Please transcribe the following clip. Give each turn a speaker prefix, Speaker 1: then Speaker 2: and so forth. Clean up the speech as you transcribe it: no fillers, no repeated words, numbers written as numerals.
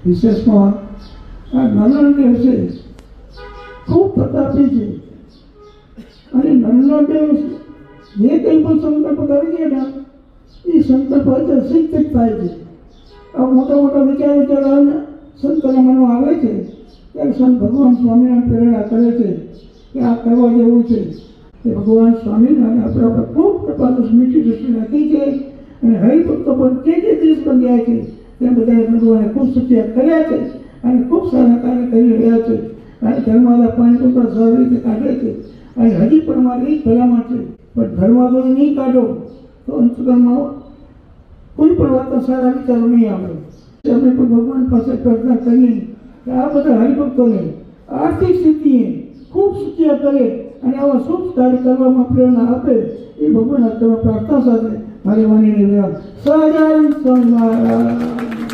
Speaker 1: વિશેષમાં આ નર્મદેવ છે ખૂબ પ્રતાપી છે અને નર્મદેવ જે કંઈ પણ સંકલ્પ કરી છે ને એ સંકલ્પ સિદ્ધ જ થાય છે. આ મોટા મોટા વિચાર આવે સંતોના મનમાં આવે છે ત્યારે સંત ભગવાન સ્વામિનારાયણ પ્રેરણા કરે છે કે આ કરવા જેવું છે. કે ભગવાન સ્વામિનારાયણ આપણા પર ખૂબ કૃપા મીઠી દૃષ્ટિ રાખી છે અને હરિભક્તો પણ જે દેશ બન્યા છે તે બધા ભગવાને ખૂબ સત્યા કર્યા છે અને ખૂબ સારા કાર્ય કરી રહ્યા છે. અને ધર્માદા પાણી પણ સારી રીતે કાઢે છે અને હજી પણ મારે એ ભલામણ છે પણ ધર્માદો નહીં કાઢો તો અંતકરણમાં કોઈ પણ વાતના સારા વિચારો નહીં આવે. અમે પણ ભગવાન પાસે પ્રાર્થના કરીએ કે આ બધા હરિભક્તોને આર્થિક સ્થિતિએ ખૂબ સત્યા કરે અને આવા શુભ કાર્ય કરવામાં પ્રેરણા આપે એ ભગવાન પ્રાર્થના સાથે મારી વાણીને સહજાનંદ સ્વામી મહારાજ.